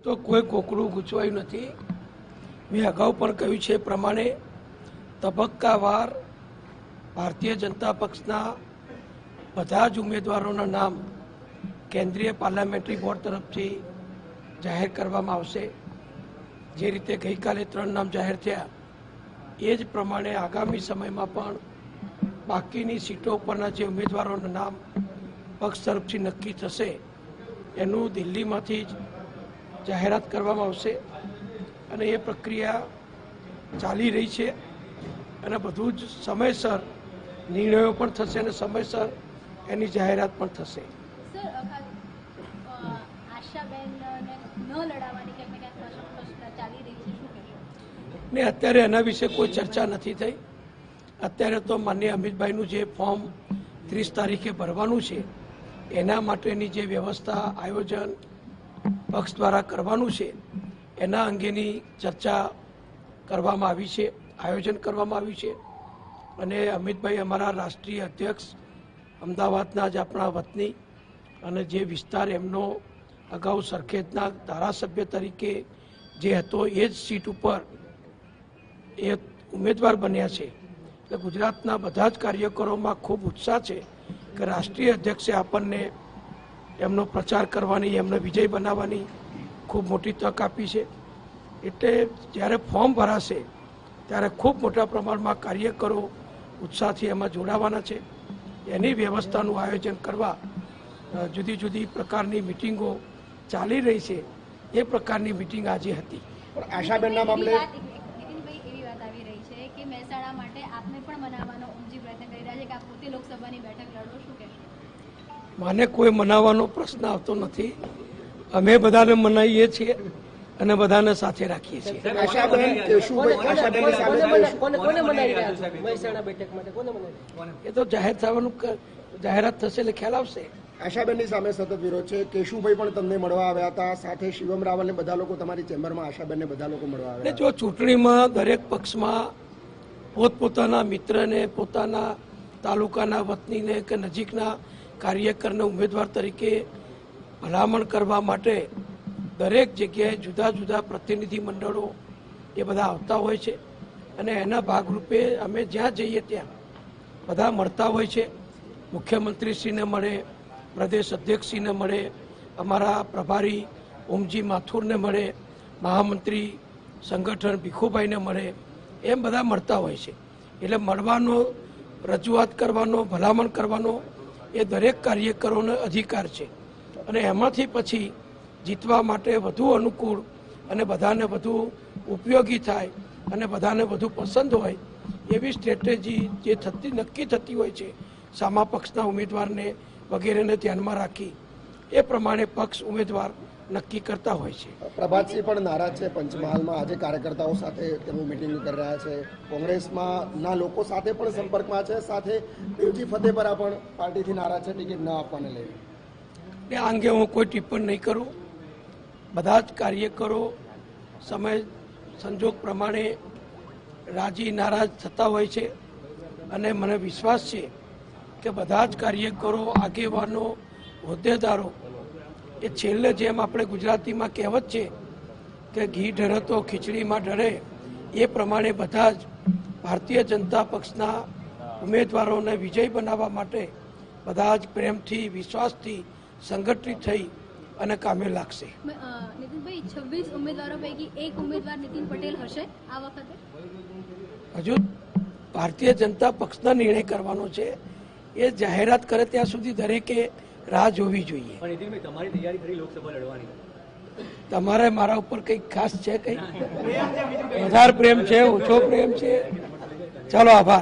તો કોઈ કોકડું ગૂંચવાયું નથી। મેં અગાઉ પણ કહ્યું છે પ્રમાણે તબક્કાવાર ભારતીય જનતા પક્ષના બધા જ ઉમેદવારોના નામ કેન્દ્રીય પાર્લામેન્ટરી બોર્ડ તરફથી જાહેર કરવામાં આવશે। જે રીતે ગઈકાલે 3 નામ જાહેર થયા એ જ પ્રમાણે આગામી સમયમાં પણ બાકીની સીટો પરના જે ઉમેદવારોના નામ પક્ષ તરફથી નક્કી થશે એનું દિલ્હીમાંથી જ જાહેરાત કરવામાં આવશે અને એ પ્રક્રિયા ચાલી રહી છે અને બધું જ સમયસર નિર્ણયો પણ થશે અને સમયસર એની જાહેરાત પણ થશે। ને અત્યારે એના વિશે કોઈ ચર્ચા નથી થઈ। અત્યારે તો માનનીય અમિતભાઈનું જે ફોર્મ 30 તારીખે ભરવાનું છે એના માટેની જે વ્યવસ્થા આયોજન પક્ષ દ્વારા કરવાનું છે એના અંગેની ચર્ચા કરવામાં આવી છે, આયોજન કરવામાં આવ્યું છે અને અમિતભાઈ અમારા રાષ્ટ્રીય અધ્યક્ષ અમદાવાદના જ આપણા વતની અને જે વિસ્તાર એમનો અગાઉ સરખેજના ધારાસભ્ય તરીકે જે હતો એ જ સીટ ઉપર એ ઉમેદવાર બન્યા છે। એટલે ગુજરાતના બધા જ કાર્યકરોમાં ખૂબ ઉત્સાહ છે કે રાષ્ટ્રીય અધ્યક્ષે આપણને એમનો પ્રચાર કરવાની, એમને વિજય બનાવવાની ખૂબ મોટી તક આપી છે। એટલે જ્યારે ફોર્મ ભરાશે ત્યારે ખૂબ મોટા પ્રમાણમાં કાર્યકરો ઉત્સાહથી એમાં જોડાવાના છે। એની વ્યવસ્થાનું આયોજન કરવા જુદી જુદી પ્રકારની મિટિંગો ચાલી રહી છે। એ પ્રકારની મિટિંગ આજે હતી। આશાબેનના મામલે મને કોઈ મનાવવાનો પ્રશ્ન આવતો નથી। અમે બધાને મનાવીએ છીએ અને બધાને સાથે રાખીએ છીએ। એ તો જાહેરાત થશે એટલે ખ્યાલ આવશે। આશાબેનની સામે સતત વિરોધ છે। કેશુભાઈ પણ તમને મળવા આવ્યા હતા, સાથે શિવમ રાવલને બધા લોકો તમારી ચેમ્બરમાં આશાબેનને બધા લોકો મળવા આવ્યા। જો ચૂંટણીમાં દરેક પક્ષમાં પોતપોતાના મિત્રને, પોતાના તાલુકાના વતનીને કે નજીકના કાર્યકરને ઉમેદવાર તરીકે ભલામણ કરવા માટે દરેક જગ્યાએ જુદા જુદા પ્રતિનિધિ મંડળો એ બધા આવતા હોય છે અને એના ભાગરૂપે અમે જ્યાં જઈએ ત્યાં બધા મળતા હોય છે। મુખ્યમંત્રીશ્રીને મળે, પ્રદેશ અધ્યક્ષશ્રીને મળે, અમારા પ્રભારી ઓમજી માથુરને મળે, મહામંત્રી સંગઠન ભીખુભાઈને મળે, એમ બધા મળતા હોય છે। એટલે મળવાનો, રજૂઆત કરવાનો, ભલામણ કરવાનો એ દરેક કાર્યકરોનો અધિકાર છે અને એમાંથી પછી જીતવા માટે વધુ અનુકૂળ અને બધાને વધુ ઉપયોગી થાય અને બધાને વધુ પસંદ હોય એવી સ્ટ્રેટેજી જે નક્કી થતી હોય છે સામા પક્ષના ઉમેદવારને વગેરેને ધ્યાનમાં રાખી એ પ્રમાણે પક્ષ ઉમેદવાર નક્કી કરતા હોય છે। પ્રભાતસિંહ પણ નારાજ છે। પંચમહાલમાં આજે કાર્યકર્તાઓ સાથે તેઓ મિટિંગ કરી રહ્યા છે। કોંગ્રેસમાં ના લોકો સાથે પણ સંપર્કમાં છે। સાથે દેવજી ફતેપરા પણ પાર્ટીથી નારાજ છે ટિકિટ ન આપવાને લઈને। આ અંગે હું કોઈ ટિપ્પણી નહીં કરું। બધા જ કાર્યકરો સમય સંજોગ પ્રમાણે રાજી નારાજ થતા હોય છે અને મને વિશ્વાસ છે કે બધા જ કાર્યકરો, આગેવાનો, હોદ્દેદારો એ છેલ્લે જેમ આપણે ગુજરાતીમાં કહેવત છે કે ઘી ઢરે તો ખીચડીમાં ઢરે એ પ્રમાણે બધા જ ભારતીય જનતા પક્ષના ઉમેદવારોને વિજય બનાવવા માટે બધા જ પ્રેમથી, વિશ્વાસથી સંગઠિત થઈ અને કામે લાગશે। નીતિનભાઈ, 26 ઉમેદવારો પૈકી એક ઉમેદવાર નીતિન પટેલ હશે આ વખતે? હજુ ભારતીય જનતા પક્ષના નિર્ણય કરવાનો છે। એ જાહેરાત કરે ત્યાં સુધી દરેકે રાહ જોવી જોઈએ। તમારી તૈયારી કરી લોકસભા લડવાની? તમારે મારા ઉપર કંઈક ખાસ છે? કંઈ વધારે પ્રેમ છે, ઓછો પ્રેમ છે? ચાલો, આભાર।